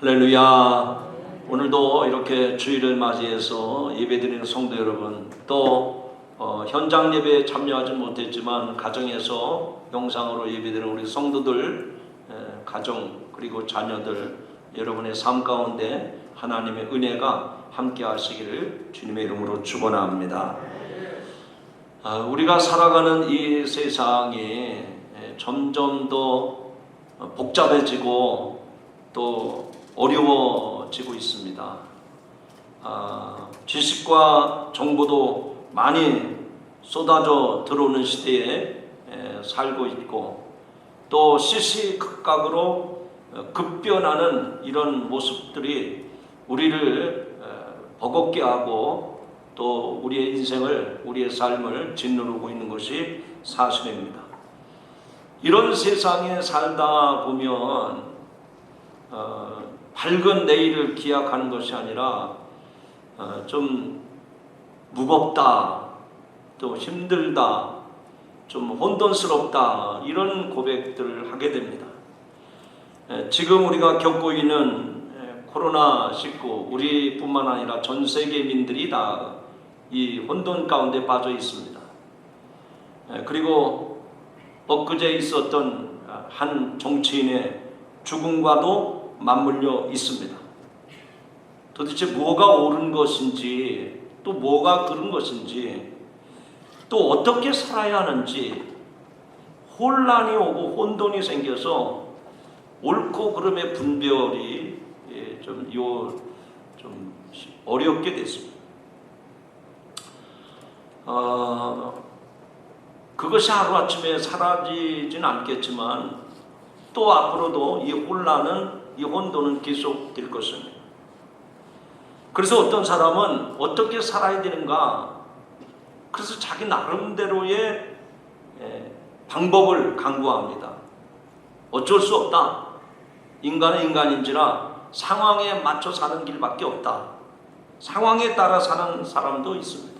할렐루야. 오늘도 이렇게 주일을 맞이해서 예배드리는 성도 여러분, 또 현장 예배에 참여하지 못했지만 가정에서 영상으로 예배드리는 우리 성도들, 가정 그리고 자녀들, 여러분의 삶 가운데 하나님의 은혜가 함께 하시기를 주님의 이름으로 축원합니다. 우리가 살아가는 이 세상이 점점 더 복잡해지고 또 어려워지고 있습니다. 지식과 정보도 많이 쏟아져 들어오는 시대에 살고 있고, 또 시시각각으로 급변하는 이런 모습들이 우리를 버겁게 하고 또 우리의 인생을, 우리의 삶을 짓누르고 있는 것이 사실입니다. 이런 세상에 살다 보면 밝은 내일을 기약하는 것이 아니라 좀 무겁다, 또 힘들다, 좀 혼돈스럽다, 이런 고백들을 하게 됩니다. 지금 우리가 겪고 있는 코로나19, 우리뿐만 아니라 전 세계민들이 다 이 혼돈 가운데 빠져 있습니다. 그리고 엊그제 있었던 한 정치인의 죽음과도 맞물려 있습니다. 도대체 뭐가 옳은 것인지, 또 뭐가 그른 것인지, 또 어떻게 살아야 하는지 혼란이 오고 혼돈이 생겨서 옳고 그름의 분별이 좀 어렵게 됐습니다. 그것이 하루아침에 사라지진 않겠지만 또 앞으로도 이 혼란은, 이 혼돈은 계속될 것입니다. 그래서 어떤 사람은 어떻게 살아야 되는가, 그래서 자기 나름대로의 방법을 강구합니다. 어쩔 수 없다. 인간은 인간인지라 상황에 맞춰 사는 길밖에 없다. 상황에 따라 사는 사람도 있습니다.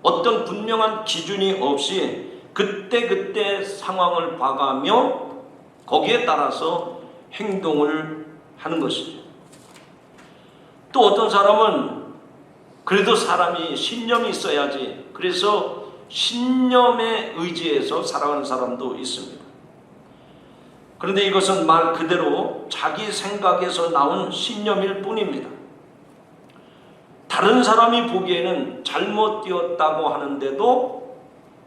어떤 분명한 기준이 없이 그때그때 상황을 봐가며 거기에 따라서 행동을 하는 것이죠. 또 어떤 사람은 그래도 사람이 신념이 있어야지, 그래서 신념에 의지해서 살아가는 사람도 있습니다. 그런데 이것은 말 그대로 자기 생각에서 나온 신념일 뿐입니다. 다른 사람이 보기에는 잘못되었다고 하는데도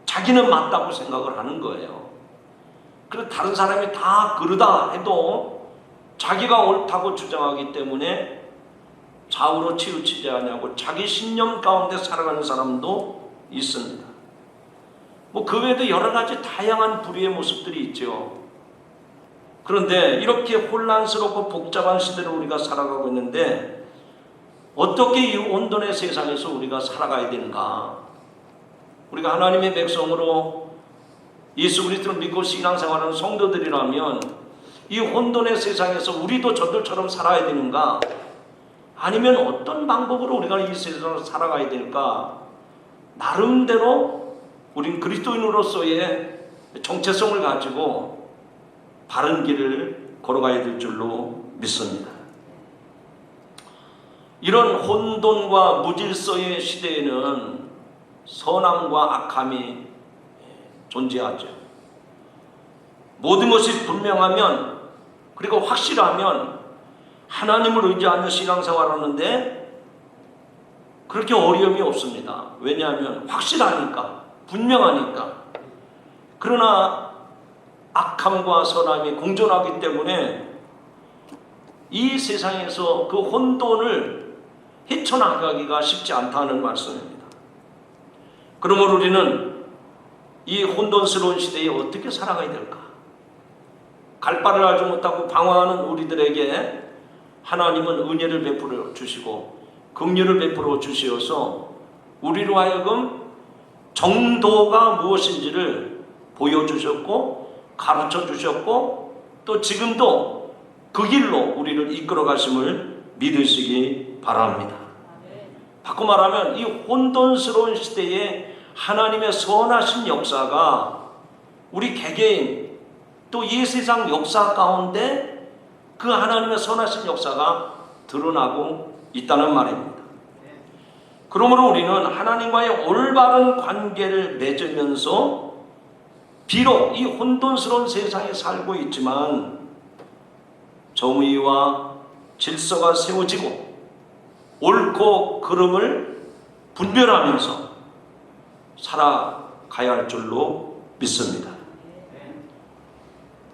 자기는 맞다고 생각을 하는 거예요. 그래서 다른 사람이 다 그러다 해도 자기가 옳다고 주장하기 때문에 좌우로 치우치지 않냐고 자기 신념 가운데 살아가는 사람도 있습니다. 그 외에도 여러 가지 다양한 부류의 모습들이 있죠. 그런데 이렇게 혼란스럽고 복잡한 시대를 우리가 살아가고 있는데 어떻게 이 혼돈의 세상에서 우리가 살아가야 되는가? 우리가 하나님의 백성으로 예수 그리스도를 믿고 신앙생활하는 성도들이라면 이 혼돈의 세상에서 우리도 저들처럼 살아야 되는가? 아니면 어떤 방법으로 우리가 이 세상을 살아가야 될까? 나름대로 우린 그리스도인으로서의 정체성을 가지고 바른 길을 걸어가야 될 줄로 믿습니다. 이런 혼돈과 무질서의 시대에는 선함과 악함이 존재하죠. 모든 것이 분명하면, 그리고 확실하면 하나님을 의지하며 신앙생활하는데 그렇게 어려움이 없습니다. 왜냐하면 확실하니까, 분명하니까. 그러나 악함과 선함이 공존하기 때문에 이 세상에서 그 혼돈을 헤쳐나가기가 쉽지 않다는 말씀입니다. 그러므로 우리는 이 혼돈스러운 시대에 어떻게 살아가야 될까? 갈 바를 알지 못하고 방황하는 우리들에게 하나님은 은혜를 베풀어 주시고 긍휼을 베풀어 주시어서 우리로 하여금 정도가 무엇인지를 보여주셨고 가르쳐 주셨고, 또 지금도 그 길로 우리를 이끌어 가심을 믿으시기 바랍니다. 바꿔 말하면 이 혼돈스러운 시대에 하나님의 선하신 역사가 우리 개개인, 또 이 세상 역사 가운데 그 하나님의 선하신 역사가 드러나고 있다는 말입니다. 그러므로 우리는 하나님과의 올바른 관계를 맺으면서 비록 이 혼돈스러운 세상에 살고 있지만 정의와 질서가 세워지고 옳고 그름을 분별하면서 살아가야 할 줄로 믿습니다.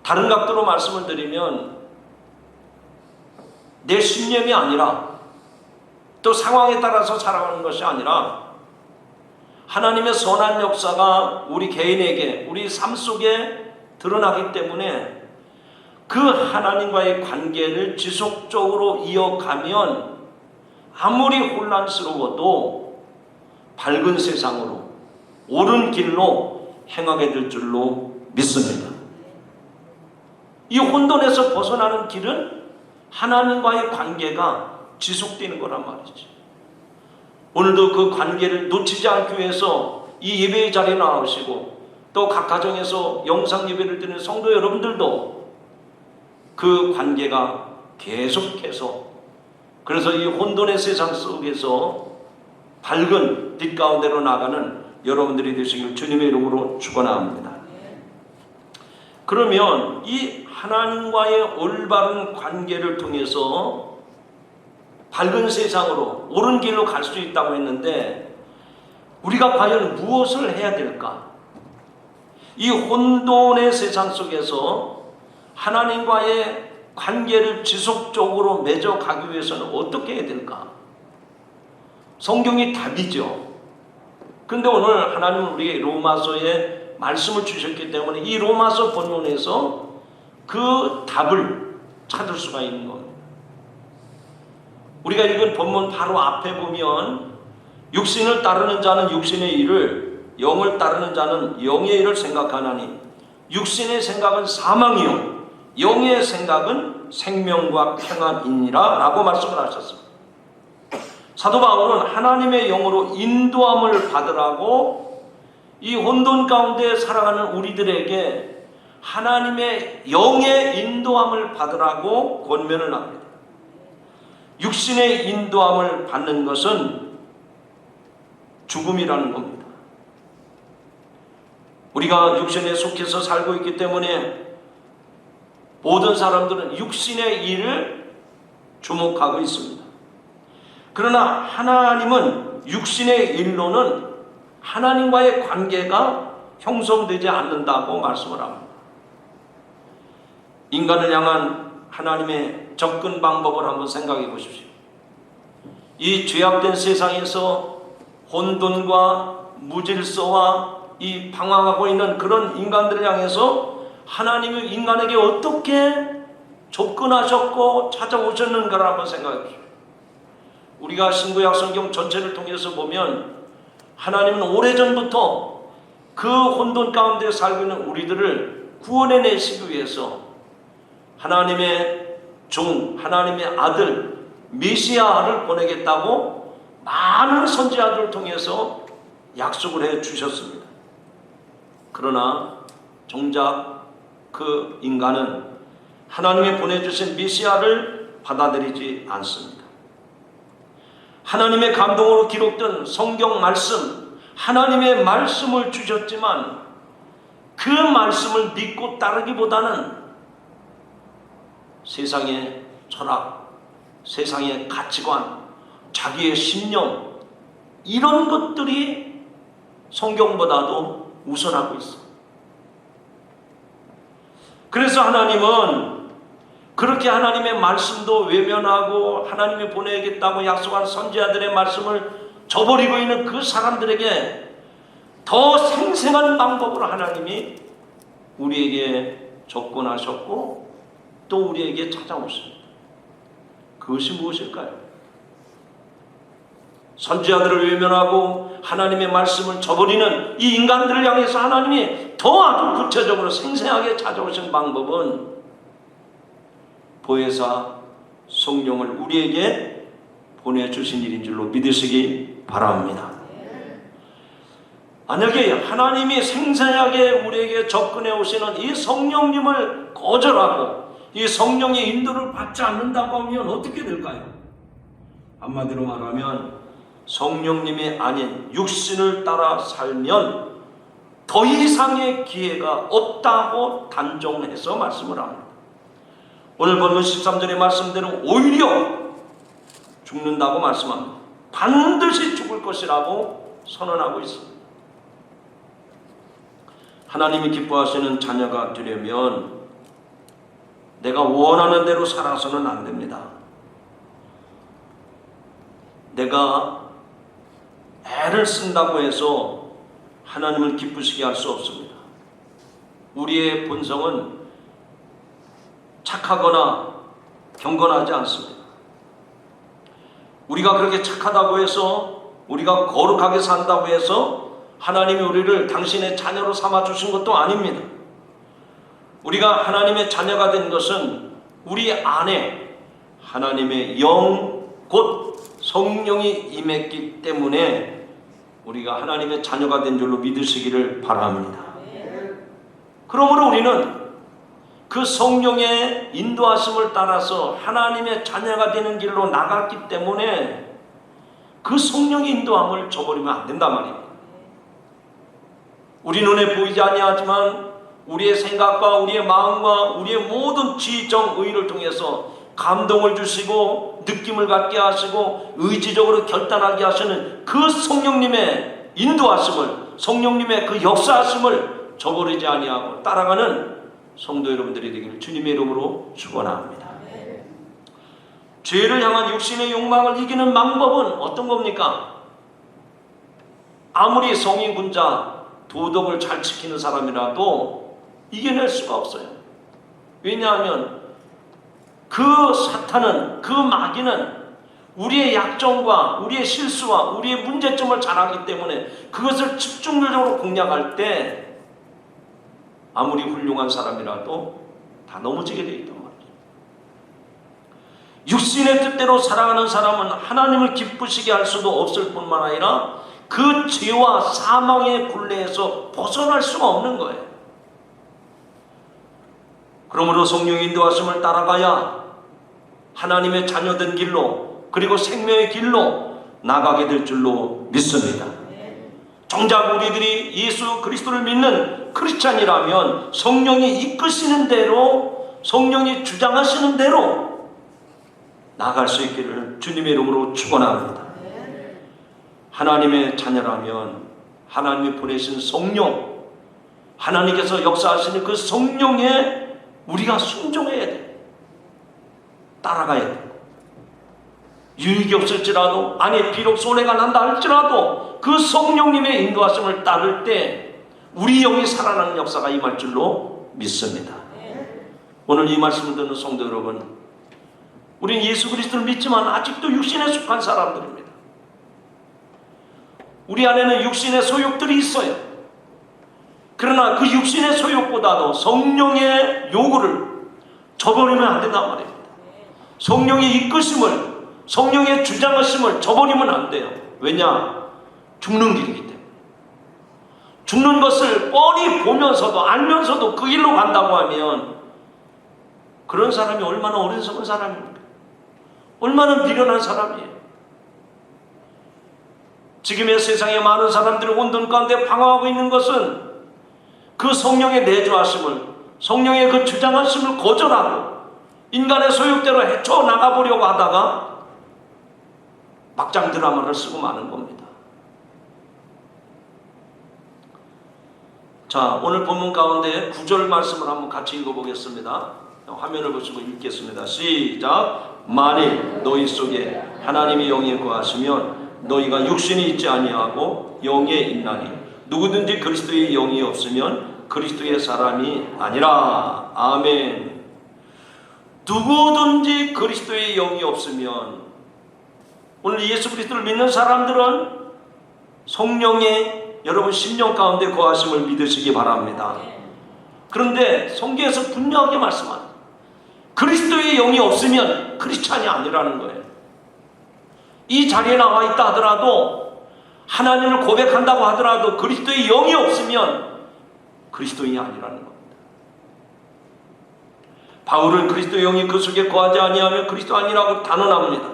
다른 각도로 말씀을 드리면 내 신념이 아니라 또 상황에 따라서 살아가는 것이 아니라 하나님의 선한 역사가 우리 개인에게 우리 삶 속에 드러나기 때문에 그 하나님과의 관계를 지속적으로 이어가면 아무리 혼란스러워도 밝은 세상으로 옳은 길로 행하게 될 줄로 믿습니다. 이 혼돈에서 벗어나는 길은 하나님과의 관계가 지속되는 거란 말이죠. 오늘도 그 관계를 놓치지 않기 위해서 이 예배의 자리에 나오시고 또 각 가정에서 영상 예배를 드리는 성도 여러분들도 그 관계가 계속해서 그래서 이 혼돈의 세상 속에서 밝은 빛 가운데로 나가는 여러분들이 되시길 주님의 이름으로 축원합니다. 그러면 이 하나님과의 올바른 관계를 통해서 밝은 세상으로 옳은 길로 갈 수 있다고 했는데 우리가 과연 무엇을 해야 될까? 이 혼돈의 세상 속에서 하나님과의 관계를 지속적으로 맺어가기 위해서는 어떻게 해야 될까? 성경이 답이죠. 근데 오늘 하나님은 우리에게 로마서에 말씀을 주셨기 때문에 이 로마서 본문에서 그 답을 찾을 수가 있는 겁니다. 우리가 읽은 본문 바로 앞에 보면 육신을 따르는 자는 육신의 일을 영을 따르는 자는 영의 일을 생각하나니 육신의 생각은 사망이요 영의 생각은 생명과 평안이니라 라고 말씀을 하셨습니다. 사도 바울은 하나님의 영으로 인도함을 받으라고 이 혼돈 가운데 살아가는 우리들에게 하나님의 영의 인도함을 받으라고 권면을 합니다. 육신의 인도함을 받는 것은 죽음이라는 겁니다. 우리가 육신에 속해서 살고 있기 때문에 모든 사람들은 육신의 일을 주목하고 있습니다. 그러나 하나님은 육신의 일로는 하나님과의 관계가 형성되지 않는다고 말씀을 합니다. 인간을 향한 하나님의 접근 방법을 한번 생각해 보십시오. 이 죄악된 세상에서 혼돈과 무질서와 이 방황하고 있는 그런 인간들을 향해서 하나님이 인간에게 어떻게 접근하셨고 찾아오셨는가를 한번 생각해 보십시오. 우리가 신구약 성경 전체를 통해서 보면 하나님은 오래전부터 그 혼돈 가운데 살고 있는 우리들을 구원해 내시기 위해서 하나님의 종, 하나님의 아들 메시아를 보내겠다고 많은 선지자들을 통해서 약속을 해 주셨습니다. 그러나 정작 그 인간은 하나님이 보내주신 메시아를 받아들이지 않습니다. 하나님의 감동으로 기록된 성경 말씀, 하나님의 말씀을 주셨지만 그 말씀을 믿고 따르기보다는 세상의 철학, 세상의 가치관, 자기의 신념 이런 것들이 성경보다도 우선하고 있어. 그래서 하나님은 그렇게 하나님의 말씀도 외면하고 하나님이 보내겠다고 약속한 선지자들의 말씀을 저버리고 있는 그 사람들에게 더 생생한 방법으로 하나님이 우리에게 접근하셨고 또 우리에게 찾아오십니다. 그것이 무엇일까요? 선지자들을 외면하고 하나님의 말씀을 저버리는 이 인간들을 향해서 하나님이 더 아주 구체적으로 생생하게 찾아오신 방법은 보혜사 성령을 우리에게 보내주신 일인 줄로 믿으시기 바랍니다. 만약에 하나님이 생생하게 우리에게 접근해 오시는 이 성령님을 거절하고 이 성령의 인도를 받지 않는다고 하면 어떻게 될까요? 한마디로 말하면 성령님이 아닌 육신을 따라 살면 더 이상의 기회가 없다고 단정해서 말씀을 합니다. 오늘 본문 13절의 말씀대로 오히려 죽는다고 말씀합니다. 반드시 죽을 것이라고 선언하고 있습니다. 하나님이 기뻐하시는 자녀가 되려면 내가 원하는 대로 살아서는 안 됩니다. 내가 애를 쓴다고 해서 하나님을 기쁘시게 할 수 없습니다. 우리의 본성은 착하거나 경건하지 않습니다. 우리가 그렇게 착하다고 해서, 우리가 거룩하게 산다고 해서 하나님이 우리를 당신의 자녀로 삼아주신 것도 아닙니다. 우리가 하나님의 자녀가 된 것은 우리 안에 하나님의 영, 곧 성령이 임했기 때문에 우리가 하나님의 자녀가 된 줄로 믿으시기를 바랍니다. 그러므로 우리는 그 성령의 인도하심을 따라서 하나님의 자녀가 되는 길로 나갔기 때문에 그 성령의 인도함을 저버리면 안 된단 말입니다. 우리 눈에 보이지 아니하지만 우리의 생각과 우리의 마음과 우리의 모든 지정 의를 통해서 감동을 주시고 느낌을 갖게 하시고 의지적으로 결단하게 하시는 그 성령님의 인도하심을, 성령님의 그 역사하심을 저버리지 아니하고 따라가는 성도 여러분들이 되기를 주님의 이름으로 축원합니다. 죄를 향한 육신의 욕망을 이기는 방법은 어떤 겁니까? 아무리 성인군자, 도덕을 잘 지키는 사람이라도 이겨낼 수가 없어요. 왜냐하면 그 사탄은, 그 마귀는 우리의 약점과 우리의 실수와 우리의 문제점을 잘 알기 때문에 그것을 집중적으로 공략할 때 아무리 훌륭한 사람이라도 다 넘어지게 되어 있단 말이에요. 육신의 뜻대로 살아가는 사람은 하나님을 기쁘시게 할 수도 없을 뿐만 아니라 그 죄와 사망의 굴레에서 벗어날 수가 없는 거예요. 그러므로 성령의 인도하심을 따라가야 하나님의 자녀된 길로, 그리고 생명의 길로 나가게 될 줄로 믿습니다. 정작 우리들이 예수 그리스도를 믿는 크리스찬이라면 성령이 이끄시는 대로, 성령이 주장하시는 대로 나갈 수 있기를 주님의 이름으로 축원합니다. 하나님의 자녀라면 하나님이 보내신 성령, 하나님께서 역사하시는 그 성령에 우리가 순종해야 돼. 따라가야 돼. 유익이 없을지라도, 아니 비록 손해가 난다 할지라도 그 성령님의 인도하심을 따를 때 우리 영이 살아나는 역사가 임할 줄로 믿습니다. 오늘 이 말씀을 듣는 성도 여러분, 우리는 예수 그리스도를 믿지만 아직도 육신에 속한 사람들입니다. 우리 안에는 육신의 소욕들이 있어요. 그러나 그 육신의 소욕보다도 성령의 요구를 저버리면 안 된단 말입니다. 성령의 이끄심을, 성령의 주장하심을 저버리면 안 돼요. 왜냐? 죽는 길이기 때문에. 죽는 것을 뻔히 보면서도 알면서도 그 길로 간다고 하면 그런 사람이 얼마나 어리석은 사람입니까? 얼마나 미련한 사람이에요. 지금의 세상에 많은 사람들이 혼돈 가운데 방황하고 있는 것은 그 성령의 내주하심을, 성령의 그 주장하심을 거절하고 인간의 소욕대로 헤쳐나가보려고 하다가 막장 드라마를 쓰고 마는 겁니다. 자, 오늘 본문 가운데 9절 말씀을 한번 같이 읽어보겠습니다. 화면을 보시고 읽겠습니다. 시작. 만일 너희 속에 하나님의 영이 거하시면 너희가 육신이 있지 아니하고 영에 있나니 누구든지 그리스도의 영이 없으면 그리스도의 사람이 아니라. 아멘. 누구든지 그리스도의 영이 없으면, 오늘 예수 그리스도를 믿는 사람들은 성령의 여러분 심령 가운데 거하심을 믿으시기 바랍니다. 그런데 성경에서 분명하게 말씀합니다. 그리스도의 영이 없으면 크리스찬이 아니라는 거예요. 이 자리에 나와 있다 하더라도, 하나님을 고백한다고 하더라도 그리스도의 영이 없으면 그리스도인이 아니라는 겁니다. 바울은 그리스도의 영이 그 속에 거하지 아니하면 그리스도 아니라고 단언합니다.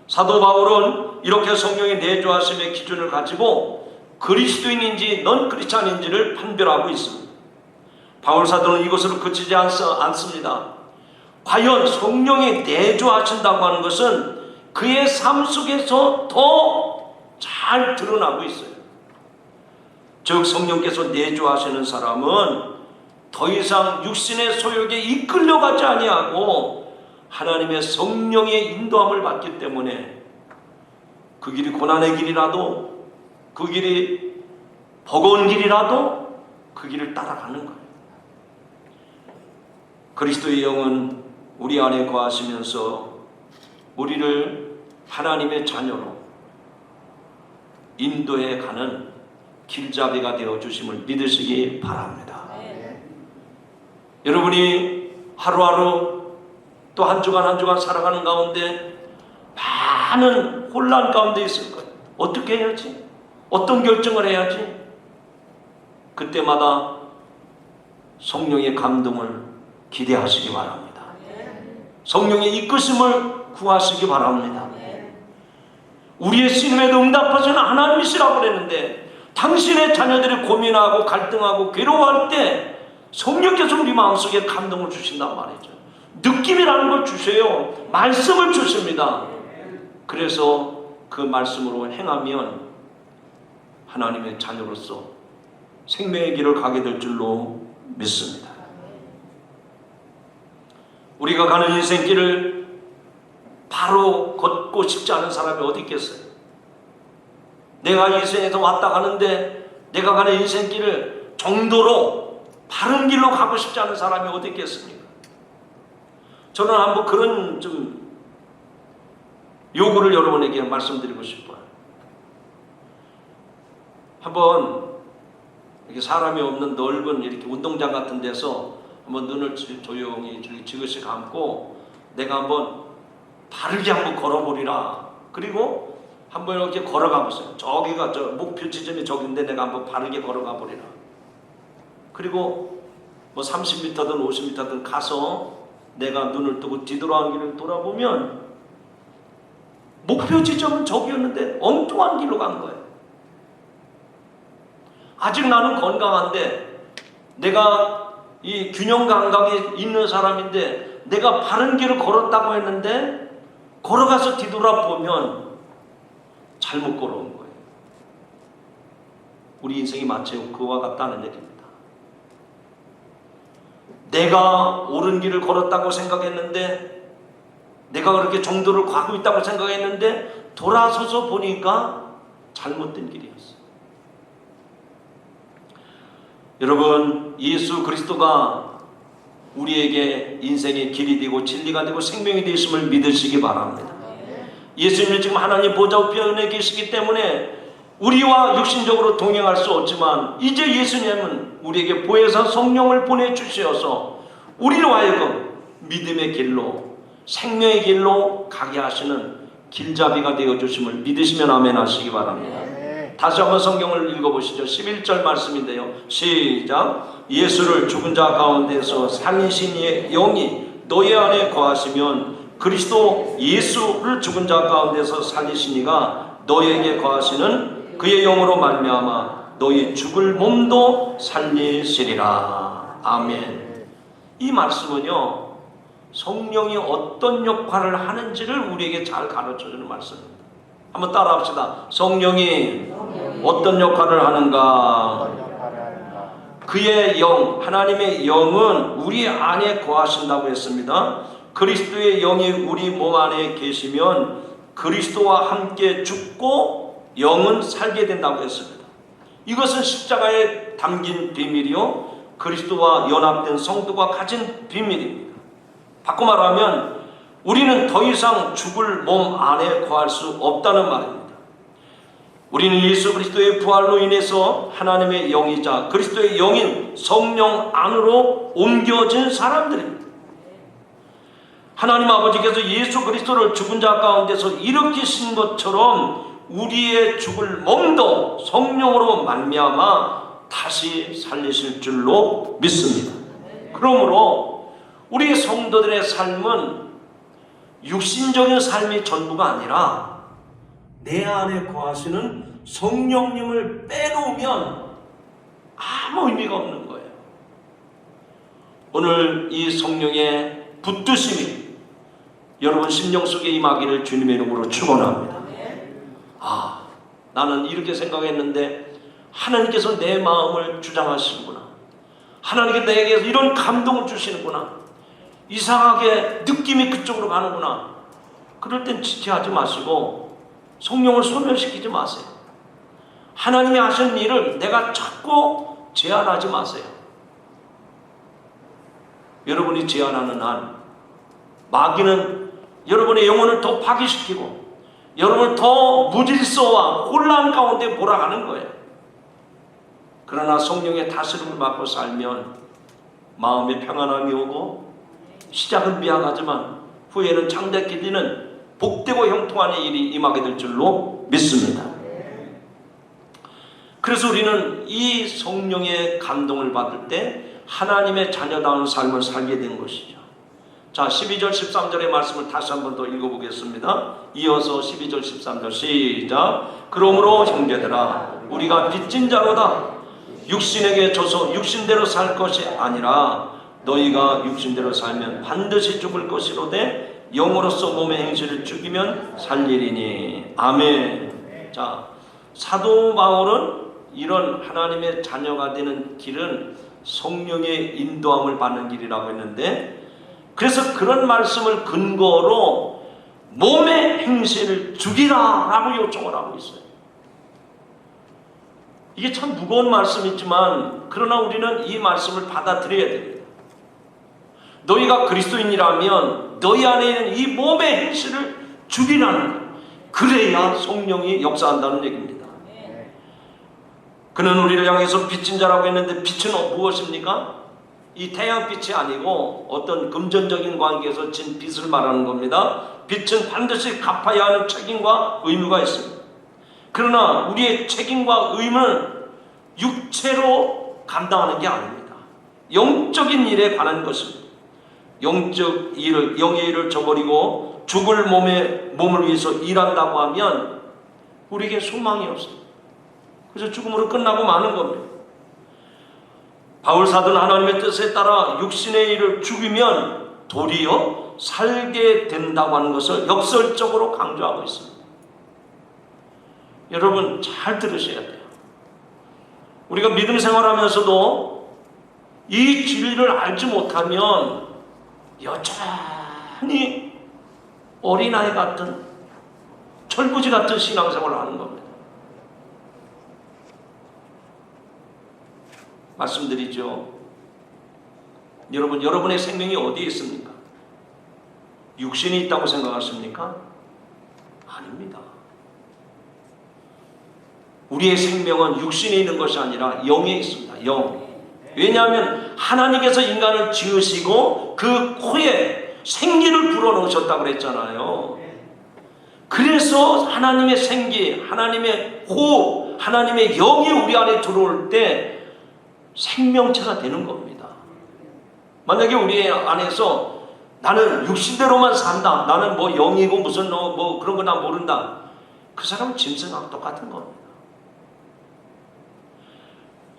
사도 바울은 이렇게 성령의 내주하심의 기준을 가지고 그리스도인인지 넌 크리스찬인지를 판별하고 있습니다. 바울 사도는 이것으로 그치지 않습니다. 과연 성령이 내주하신다고 하는 것은 그의 삶 속에서 더 잘 드러나고 있어요. 즉 성령께서 내주하시는 사람은 더 이상 육신의 소욕에 이끌려가지 아니하고 하나님의 성령의 인도함을 받기 때문에 그 길이 고난의 길이라도 그 길이 버거운 길이라도 그 길을 따라가는 거예요. 그리스도의 영은 우리 안에 거하시면서 우리를 하나님의 자녀로 인도해 가는 길잡이가 되어 주심을 믿으시기 바랍니다. 여러분이 하루하루 또 한 주간 한 주간 살아가는 가운데 많은 혼란 가운데 있을 거예요. 어떻게 해야지? 어떤 결정을 해야지? 그때마다 성령의 감동을 기대하시기 바랍니다. 성령의 이끄심을 구하시기 바랍니다. 우리의 신음에도 응답하시는 하나님이시라고 그랬는데 당신의 자녀들이 고민하고 갈등하고 괴로워할 때 성령께서 우리 마음속에 감동을 주신단 말이죠. 느낌이라는 걸 주세요. 말씀을 주십니다. 그래서 그 말씀으로 행하면 하나님의 자녀로서 생명의 길을 가게 될 줄로 믿습니다. 우리가 가는 인생길을 바로 걷고 싶지 않은 사람이 어디 있겠어요? 내가 인생에서 왔다 가는데 내가 가는 인생길을 정도로 바른 길로 가고 싶지 않은 사람이 어디 있겠습니까? 저는 한번 그런 좀 요구를 여러분에게 말씀드리고 싶어요. 한번 이렇게 사람이 없는 넓은 이렇게 운동장 같은 데서 한번 눈을 조용히 지그시 감고 내가 한번 바르게 한번 걸어보리라. 그리고 한번 이렇게 걸어가 보세요. 저기가 저 목표 지점이 저기인데 내가 한번 바르게 걸어가 보리라. 그리고 뭐 30m든 50m든 가서 내가 눈을 뜨고 뒤돌아온 길을 돌아보면 목표 지점은 저기였는데 엉뚱한 길로 간 거예요. 아직 나는 건강한데 내가 이 균형 감각이 있는 사람인데 내가 바른 길을 걸었다고 했는데 걸어가서 뒤돌아보면 잘못 걸어온 거예요. 우리 인생이 마치 그와 같다는 얘기입니다. 내가 옳은 길을 걸었다고 생각했는데 내가 그렇게 정도를 가고 있다고 생각했는데 돌아서서 보니까 잘못된 길이었어요. 여러분, 예수 그리스도가 우리에게 인생의 길이 되고 진리가 되고 생명이 되심을 믿으시기 바랍니다. 예수님은 지금 하나님 보좌 우편에 계시기 때문에 우리와 육신적으로 동행할 수 없지만 이제 예수님은 우리에게 보혜사 성령을 보내주셔서 우리로 하여금 믿음의 길로 생명의 길로 가게 하시는 길잡이가 되어주심을 믿으시면 아멘 하시기 바랍니다. 다시 한번 성경을 읽어보시죠. 11절 말씀인데요. 시작. 예수를 죽은 자 가운데서 살리신 이의 영이 너희 안에 거하시면 그리스도 예수를 죽은 자 가운데서 살리신 이가 너희에게 거하시는 그의 영으로 말미암아 너희 죽을 몸도 살리시리라. 아멘. 이 말씀은요, 성령이 어떤 역할을 하는지를 우리에게 잘 가르쳐주는 말씀입니다. 한번 따라합시다. 성령이 어떤 역할을 하는가? 그의 영, 하나님의 영은 우리 안에 거하신다고 했습니다. 그리스도의 영이 우리 몸 안에 계시면 그리스도와 함께 죽고 영은 살게 된다고 했습니다. 이것은 십자가에 담긴 비밀이요, 그리스도와 연합된 성도가 가진 비밀입니다. 바꿔 말하면 우리는 더 이상 죽을 몸 안에 거할 수 없다는 말입니다. 우리는 예수 그리스도의 부활로 인해서 하나님의 영이자 그리스도의 영인 성령 안으로 옮겨진 사람들입니다. 하나님 아버지께서 예수 그리스도를 죽은 자 가운데서 일으키신 것처럼 우리의 죽을 몸도 성령으로 말미암아 다시 살리실 줄로 믿습니다. 그러므로 우리 성도들의 삶은 육신적인 삶이 전부가 아니라 내 안에 거하시는 성령님을 빼놓으면 아무 의미가 없는 거예요. 오늘 이 성령의 붙드심이 여러분 심령 속에 임하기를 주님의 이름으로 축원합니다. 나는 이렇게 생각했는데 하나님께서 내 마음을 주장하시는구나. 하나님께서 내게 이런 감동을 주시는구나. 이상하게 느낌이 그쪽으로 가는구나. 그럴 땐 지체하지 마시고 성령을 소멸시키지 마세요. 하나님이 하신 일을 내가 자꾸 제한하지 마세요. 여러분이 제한하는 한 마귀는 여러분의 영혼을 더 파괴시키고 여러분을 더 무질서와 혼란 가운데 몰아가는 거예요. 그러나 성령의 다스림을 받고 살면 마음에 평안함이 오고 시작은 미약하지만 후에는 창대케 되는 복되고 형통한 일이 임하게 될 줄로 믿습니다. 그래서 우리는 이 성령의 감동을 받을 때 하나님의 자녀다운 삶을 살게 된 것이죠. 자, 12절 13절의 말씀을 다시 한 번 더 읽어보겠습니다. 이어서 12절 13절 시작. 그러므로 형제들아 우리가 빚진 자로다 육신에게 져서 육신대로 살 것이 아니라 너희가 육신대로 살면 반드시 죽을 것이로되 영으로서 몸의 행실을 죽이면 살리리니. 아멘. 자, 사도 바울은 이런 하나님의 자녀가 되는 길은 성령의 인도함을 받는 길이라고 했는데, 그래서 그런 말씀을 근거로 몸의 행실을 죽이라 라고 요청을 하고 있어요. 이게 참 무거운 말씀이지만 그러나 우리는 이 말씀을 받아들여야 됩니다. 너희가 그리스도인이라면 너희 안에 있는 이 몸의 행실을 죽이라는 것, 그래야 성령이 역사한다는 얘기입니다. 그는 우리를 향해서 빚진 자라고 했는데 빛은 무엇입니까? 이 태양빛이 아니고 어떤 금전적인 관계에서 진 빚을 말하는 겁니다. 빚은 반드시 갚아야 하는 책임과 의무가 있습니다. 그러나 우리의 책임과 의무는 육체로 감당하는 게 아닙니다. 영적인 일에 관한 것입니다. 영적 일을, 영의 일을 저버리고 죽을 몸을 위해서 일한다고 하면 우리에게 소망이 없습니다. 그래서 죽음으로 끝나고 마는 겁니다. 바울 사도는 하나님의 뜻에 따라 육신의 일을 죽이면 도리어 살게 된다고 하는 것을 역설적으로 강조하고 있습니다. 여러분 잘 들으셔야 돼요. 우리가 믿음 생활하면서도 이 진리를 알지 못하면 여전히 어린아이 같은 철부지 같은 신앙생활을 하는 겁니다. 말씀드리죠. 여러분, 여러분의 생명이 어디에 있습니까? 육신이 있다고 생각하십니까? 아닙니다. 우리의 생명은 육신에 있는 것이 아니라 영에 있습니다. 영. 왜냐하면 하나님께서 인간을 지으시고 그 코에 생기를 불어넣으셨다고 그랬잖아요. 그래서 하나님의 생기, 하나님의 호흡, 하나님의 영이 우리 안에 들어올 때 생명체가 되는 겁니다. 만약에 우리 안에서 나는 육신대로만 산다, 나는 뭐 영이고 무슨 뭐 그런 거 나 모른다, 그 사람은 짐승하고 똑같은 겁니다.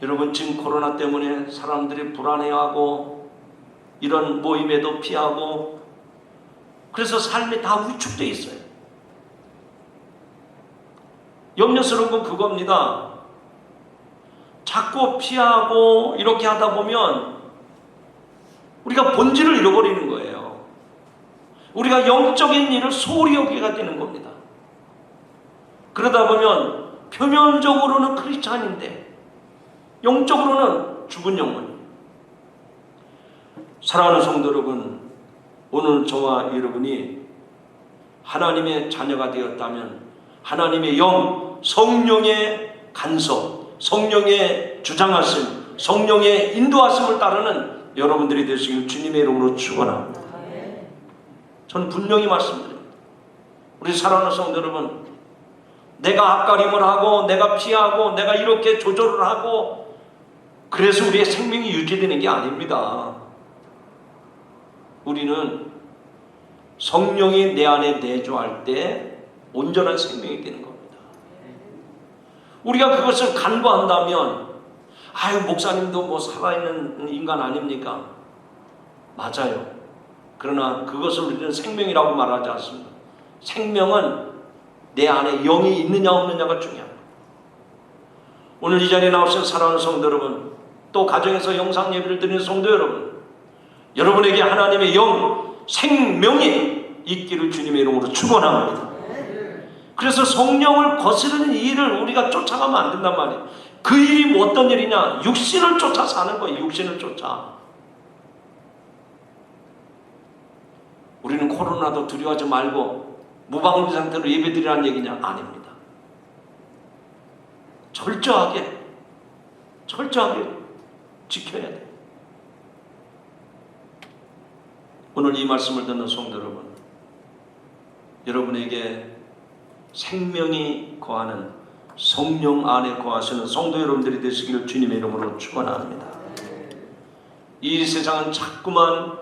여러분, 지금 코로나 때문에 사람들이 불안해하고 이런 모임에도 피하고 그래서 삶이 다 위축되어 있어요. 염려스러운 건 그겁니다. 자꾸 피하고 이렇게 하다 보면 우리가 본질을 잃어버리는 거예요. 우리가 영적인 일을 소홀히 여기게 되는 겁니다. 그러다 보면 표면적으로는 크리스찬인데 영적으로는 죽은 영혼이에요. 사랑하는 성도 여러분, 오늘 저와 여러분이 하나님의 자녀가 되었다면 하나님의 영, 성령의 간섭, 성령의 주장하심, 성령의 인도하심을 따르는 여러분들이 되시길 주님의 이름으로 축원합니다. 저는 분명히 말씀드립니다. 우리 사랑하는 성도 여러분, 내가 앞가림을 하고 내가 피하고 내가 이렇게 조절을 하고 그래서 우리의 생명이 유지되는 게 아닙니다. 우리는 성령이 내 안에 내주할 때 온전한 생명이 되는 겁니다. 우리가 그것을 간과한다면 아유 목사님도 뭐 살아있는 인간 아닙니까? 맞아요. 그러나 그것을 우리는 생명이라고 말하지 않습니다. 생명은 내 안에 영이 있느냐 없느냐가 중요합니다. 오늘 이 자리에 나오신 사랑하는 성도 여러분, 또 가정에서 영상 예배를 드리는 성도 여러분, 여러분에게 하나님의 영, 생명이 있기를 주님의 이름으로 축원합니다. 그래서 성령을 거스르는 이 일을 우리가 쫓아가면 안 된단 말이에요. 그 일이 뭐 어떤 일이냐? 육신을 쫓아 사는 거예요. 육신을 쫓아. 우리는 코로나도 두려워하지 말고 무방비 상태로 예배드리라는 얘기냐? 아닙니다. 철저하게 지켜야 돼요. 오늘 이 말씀을 듣는 성도 여러분, 여러분에게 생명이 거하는 성령 안에 거하시는 성도 여러분들이 되시기를 주님의 이름으로 축원합니다. 이 세상은 자꾸만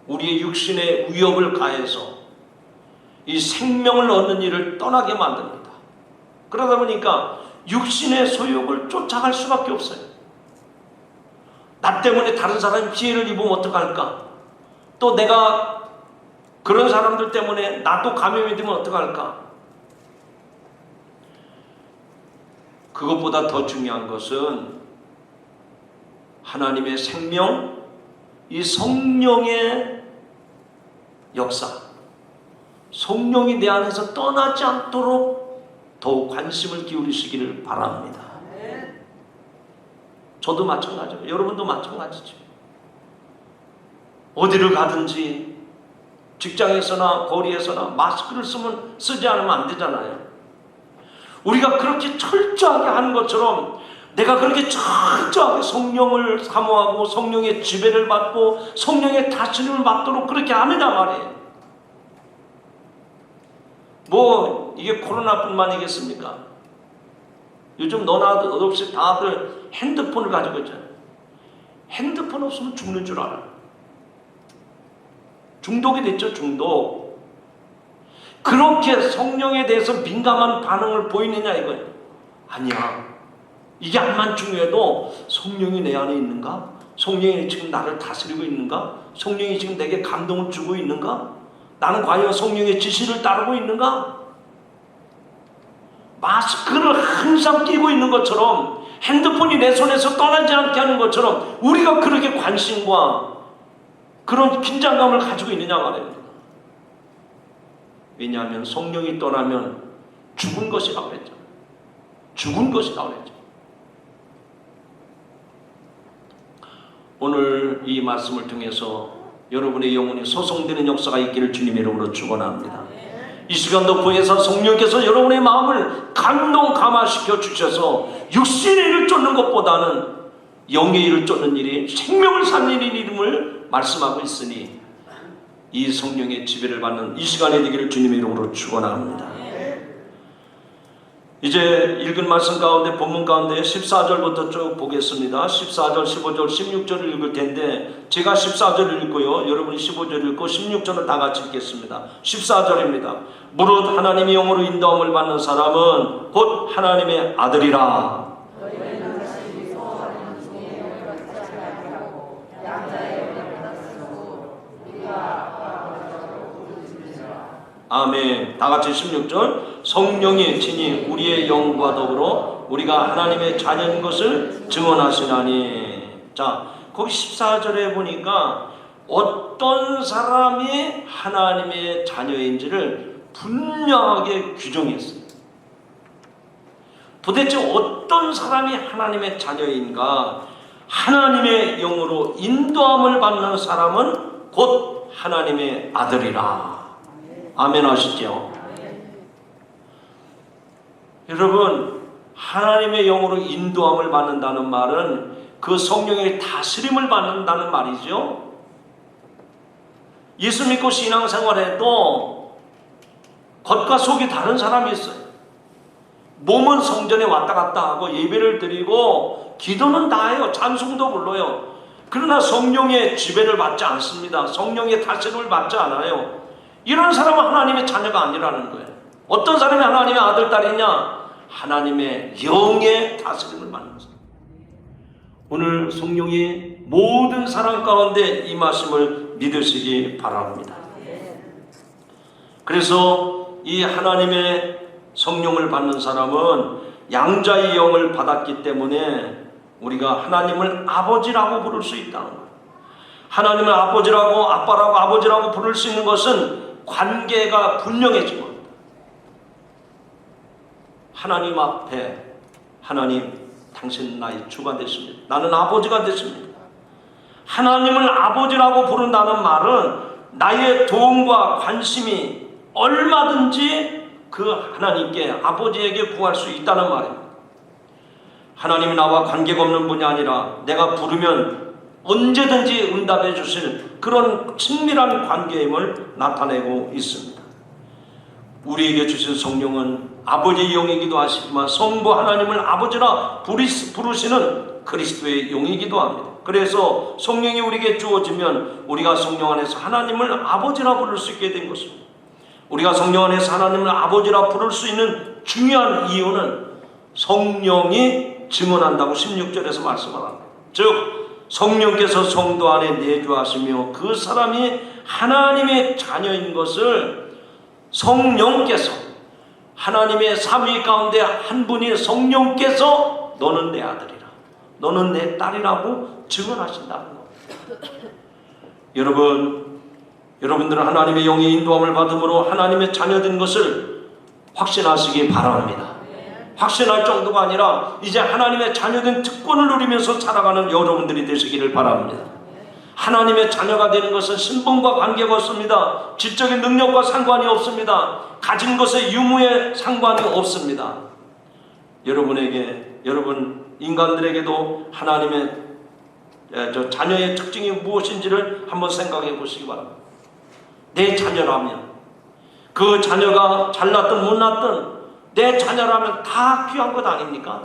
우리의 육신의 위협을 가해서 이 생명을 얻는 일을 떠나게 만듭니다. 그러다 보니까 육신의 소욕을 쫓아갈 수밖에 없어요. 나 때문에 다른 사람이 피해를 입으면 어떡할까? 또 내가 그런 사람들 때문에 나도 감염이 되면 어떡할까? 그것보다 더 중요한 것은 하나님의 생명, 이 성령의 역사, 성령이 내 안에서 떠나지 않도록 더욱 관심을 기울이시기를 바랍니다. 저도 마찬가지고 여러분도 마찬가지죠. 어디를 가든지 직장에서나 거리에서나 마스크를 쓰지 않으면 안 되잖아요. 우리가 그렇게 철저하게 하는 것처럼 내가 그렇게 철저하게 성령을 사모하고 성령의 지배를 받고 성령의 다스림을 받도록 그렇게 하느냐 말이에요. 뭐 이게 코로나뿐만이겠습니까? 요즘 너나 없이 다들 핸드폰을 가지고 있잖아요. 핸드폰 없으면 죽는 줄 알아요. 중독이 됐죠. 중독. 그렇게 성령에 대해서 민감한 반응을 보이느냐 이거예요. 아니야. 이게 암만 중요해도 성령이 내 안에 있는가? 성령이 지금 나를 다스리고 있는가? 성령이 지금 내게 감동을 주고 있는가? 나는 과연 성령의 지시를 따르고 있는가? 마스크를 항상 끼고 있는 것처럼 핸드폰이 내 손에서 떠나지 않게 하는 것처럼 우리가 그렇게 관심과 그런 긴장감을 가지고 있느냐 말입니다. 왜냐하면 성령이 떠나면 죽은 것이라고 그랬죠. 죽은 것이라고 그랬죠. 오늘 이 말씀을 통해서 여러분의 영혼이 소송되는 역사가 있기를 주님의 이름으로 축원합니다. 이 시간도 구해서 성령께서 여러분의 마음을 감동감화시켜 주셔서 육신의 일을 쫓는 것보다는 영의 일을 쫓는 일이 생명을 살리는 이름을 말씀하고 있으니 이 성령의 지배를 받는 이 시간이 되기를 주님의 이름으로 축원합니다. 이제 읽은 말씀 가운데 본문 가운데 14절부터 쭉 보겠습니다. 14절, 15절, 16절을 읽을 텐데 제가 14절을 읽고요. 여러분이 15절을 읽고 16절을 다 같이 읽겠습니다. 14절입니다. 무릇 하나님의 영으로 인도함을 받는 사람은 곧 하나님의 아들이라. 아멘. 다 같이 16절. 성령이 친히 우리의 영과 더불어 우리가 하나님의 자녀인 것을 증언하시나니. 자, 거기 14절에 보니까 어떤 사람이 하나님의 자녀인지를 분명하게 규정했어요. 도대체 어떤 사람이 하나님의 자녀인가? 하나님의 영으로 인도함을 받는 사람은 곧 하나님의 아들이라. 아멘 하시죠? 여러분, 하나님의 영으로 인도함을 받는다는 말은 그 성령의 다스림을 받는다는 말이죠. 예수 믿고 신앙생활해도 겉과 속이 다른 사람이 있어요. 몸은 성전에 왔다 갔다 하고 예배를 드리고 기도는 다 해요. 찬송도 불러요. 그러나 성령의 지배를 받지 않습니다. 성령의 다스림을 받지 않아요. 이런 사람은 하나님의 자녀가 아니라는 거예요. 어떤 사람이 하나님의 아들, 딸이냐? 하나님의 영의 다스림을 받는 사람. 오늘 성령이 모든 사람 가운데 임하심을 믿으시기 바랍니다. 그래서 이 하나님의 성령을 받는 사람은 양자의 영을 받았기 때문에 우리가 하나님을 아버지라고 부를 수 있다는 거예요. 하나님을 아버지라고, 아빠라고, 아버지라고 부를 수 있는 것은 관계가 분명해진 겁니다. 하나님 앞에 하나님, 당신 나의 주가 됐습니다. 나는 아버지가 됐습니다. 하나님을 아버지라고 부른다는 말은 나의 도움과 관심이 얼마든지 그 하나님께, 아버지에게 구할 수 있다는 말입니다. 하나님이 나와 관계가 없는 분이 아니라 내가 부르면 언제든지 응답해 주실 그런 친밀한 관계임을 나타내고 있습니다. 우리에게 주신 성령은 아버지의 영이기도 하시지만 성부 하나님을 아버지라 부르시는 그리스도의 영이기도 합니다. 그래서 성령이 우리에게 주어지면 우리가 성령 안에서 하나님을 아버지라 부를 수 있게 된 것입니다. 우리가 성령 안에서 하나님을 아버지라 부를 수 있는 중요한 이유는 성령이 증언한다고 16절에서 말씀합니다. 즉 성령께서 성도 안에 내주하시며 그 사람이 하나님의 자녀인 것을 성령께서, 하나님의 삼위 가운데 한 분이 성령께서 너는 내 아들이라, 너는 내 딸이라고 증언하신다는 겁니다. 여러분들은 하나님의 영의 인도함을 받음으로 하나님의 자녀된 것을 확신하시기 바랍니다. 확신할 정도가 아니라 이제 하나님의 자녀된 특권을 누리면서 살아가는 여러분들이 되시기를 바랍니다. 하나님의 자녀가 되는 것은 신분과 관계가 없습니다. 지적인 능력과 상관이 없습니다. 가진 것의 유무에 상관이 없습니다. 여러분 인간들에게도 하나님의 자녀의 특징이 무엇인지를 한번 생각해 보시기 바랍니다. 내 자녀라면, 그 자녀가 잘났든 못났든 내 자녀라면 다 귀한 것 아닙니까?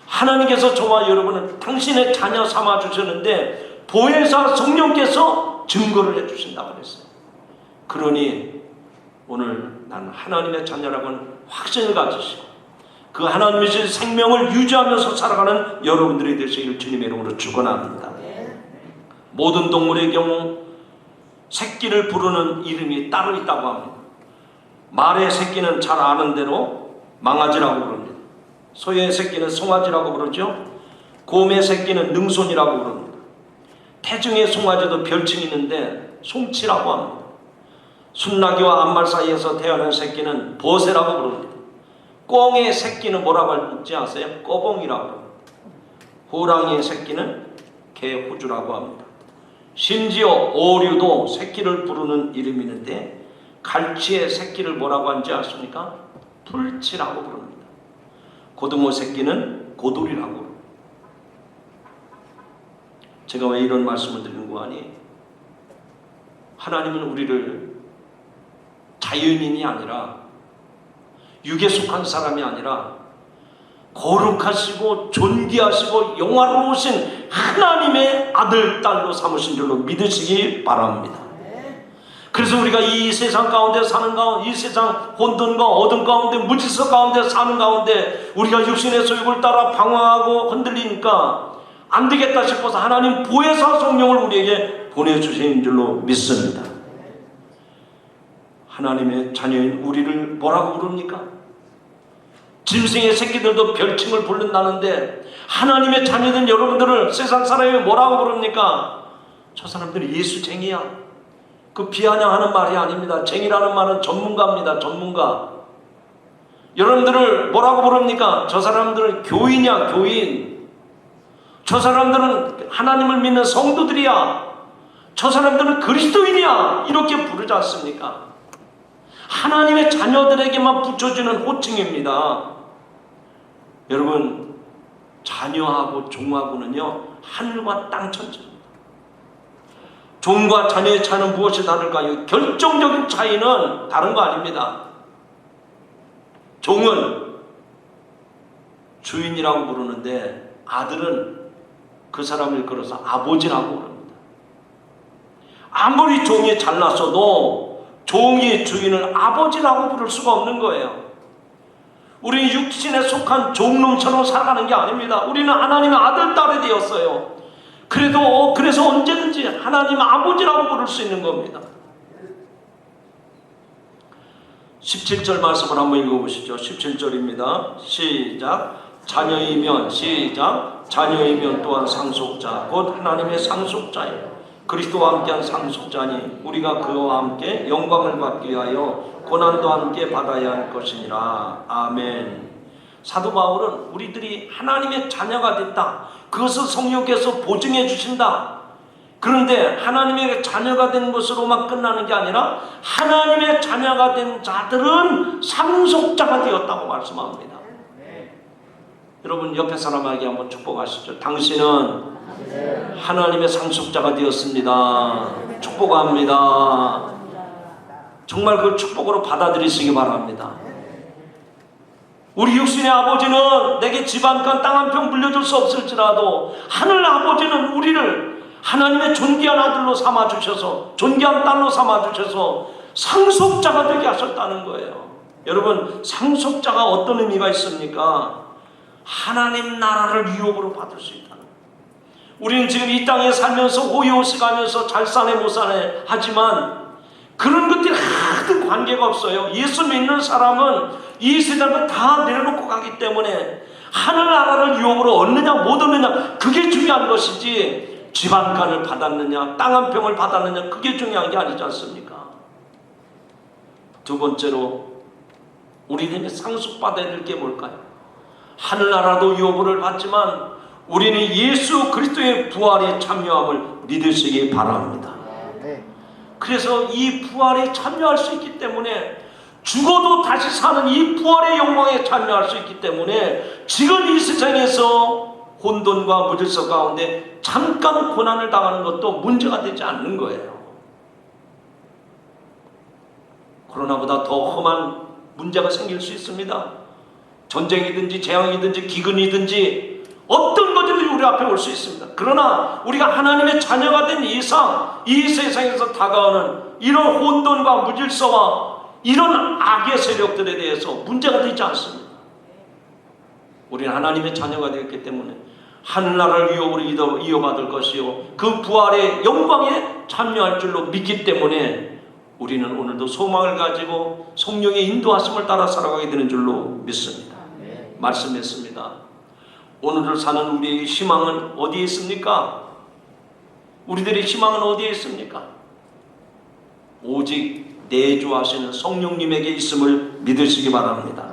하나님께서 저와 여러분을 당신의 자녀 삼아 주셨는데 보혜사 성령께서 증거를 해주신다고 그랬어요. 그러니 오늘 난 하나님의 자녀라고는 확신을 가지시고 그 하나님의 생명을 유지하면서 살아가는 여러분들이 되시기를 주님의 이름으로 축원합니다. 모든 동물의 경우 새끼를 부르는 이름이 따로 있다고 합니다. 말의 새끼는 잘 아는 대로 망아지라고 부릅니다. 소의 새끼는 송아지라고 부르죠. 곰의 새끼는 능손이라고 부릅니다. 태중의 송아지도 별칭이 있는데 송치라고 합니다. 순나기와 암말 사이에서 태어난 새끼는 버새라고 부릅니다. 꿩의 새끼는 뭐라고 할지 아세요? 꺼봉이라고 합니다. 호랑이의 새끼는 개호주라고 합니다. 심지어 오류도 새끼를 부르는 이름이 있는데 갈치의 새끼를 뭐라고 하는지 아십니까? 풀치라고 부릅니다. 고등어 새끼는 고돌이라고 부릅니다. 제가 왜 이런 말씀을 드리는 거 아니? 하나님은 우리를 자연인이 아니라 육에 속한 사람이 아니라 거룩하시고 존귀하시고 영화로우신 하나님의 아들, 딸로 삼으신 줄로 믿으시기 바랍니다. 그래서 우리가 이 세상 가운데 사는 가운데, 이 세상 혼돈과 어둠 가운데, 무질서 가운데 사는 가운데 우리가 육신의 소욕을 따라 방황하고 흔들리니까 안 되겠다 싶어서 하나님 보혜사 성령을 우리에게 보내주신 줄로 믿습니다. 하나님의 자녀인 우리를 뭐라고 부릅니까? 짐승의 새끼들도 별칭을 부른다는데 하나님의 자녀된 여러분들을 세상 사람이 뭐라고 부릅니까? 저 사람들이 예수쟁이야. 그 비아냥하는 말이 아닙니다. 쟁이라는 말은 전문가입니다. 전문가. 여러분들을 뭐라고 부릅니까? 저 사람들은 교인이야. 교인. 저 사람들은 하나님을 믿는 성도들이야. 저 사람들은 그리스도인이야. 이렇게 부르지 않습니까? 하나님의 자녀들에게만 붙여주는 호칭입니다. 여러분, 자녀하고 종하고는요 하늘과 땅 천지입니다. 종과 자녀의 차이는 무엇이 다를까요? 결정적인 차이는 다른 거 아닙니다. 종은 주인이라고 부르는데 아들은 그 사람을 걸어서 아버지라고 부릅니다. 아무리 종이 잘났어도 종의 주인을 아버지라고 부를 수가 없는 거예요. 우리는 육신에 속한 종놈처럼 살아가는 게 아닙니다. 우리는 하나님의 아들, 딸이 되었어요. 그래서 언제든지 하나님 아버지라고 부를 수 있는 겁니다. 17절 말씀을 한번 읽어보시죠. 17절입니다. 시작. 자녀이면 또한 상속자 곧 하나님의 상속자예요. 그리스도와 함께한 상속자니 우리가 그와 함께 영광을 받기 위하여 고난도 함께 받아야 할 것이니라. 아멘. 사도 바울은 우리들이 하나님의 자녀가 됐다, 그것을 성령께서 보증해 주신다. 그런데 하나님의 자녀가 된 것으로만 끝나는 게 아니라 하나님의 자녀가 된 자들은 상속자가 되었다고 말씀합니다. 여러분 옆에 사람에게 한번 축복하시죠. 당신은 하나님의 상속자가 되었습니다. 축복합니다. 정말 그 축복으로 받아들이시기 바랍니다. 우리 육신의 아버지는 내게 집 한 칸 땅 한 평 물려줄 수 없을지라도 하늘 아버지는 우리를 하나님의 존귀한 아들로 삼아주셔서, 존귀한 딸로 삼아주셔서 상속자가 되게 하셨다는 거예요. 여러분, 상속자가 어떤 의미가 있습니까? 하나님 나라를 유업으로 받을 수 있다는 거예요. 우리는 지금 이 땅에 살면서 호의호식하면서 잘 사네 못 사네 하지만 그런 것들이 하나도 관계가 없어요. 예수 믿는 사람은 이 세상을 다 내려놓고 가기 때문에 하늘나라를 유업으로 얻느냐 못 얻느냐 그게 중요한 것이지, 집 한 칸을 받았느냐 땅 한 평을 받았느냐 그게 중요한 게 아니지 않습니까? 두 번째로 우리들이 상속받아야 될 게 뭘까요? 하늘나라도 유업을 받지만 우리는 예수 그리스도의 부활에 참여함을 믿으시기 바랍니다. 그래서 이 부활에 참여할 수 있기 때문에, 죽어도 다시 사는 이 부활의 영광에 참여할 수 있기 때문에 지금 이 세상에서 혼돈과 무질서 가운데 잠깐 고난을 당하는 것도 문제가 되지 않는 거예요. 코로나보다 더 험한 문제가 생길 수 있습니다. 전쟁이든지 재앙이든지 기근이든지 어떤 것들이 우리 앞에 올 수 있습니다. 그러나 우리가 하나님의 자녀가 된 이상 이 세상에서 다가오는 이런 혼돈과 무질서와 이런 악의 세력들에 대해서 문제가 되지 않습니다. 우리는 하나님의 자녀가 되었기 때문에 하늘나라를 유업으로 이어받을 것이요 그 부활의 영광에 참여할 줄로 믿기 때문에 우리는 오늘도 소망을 가지고 성령의 인도하심을 따라 살아가게 되는 줄로 믿습니다. 말씀했습니다. 오늘을 사는 우리의 희망은 어디에 있습니까? 우리들의 희망은 어디에 있습니까? 오직 내주하시는 성령님에게 있음을 믿으시기 바랍니다.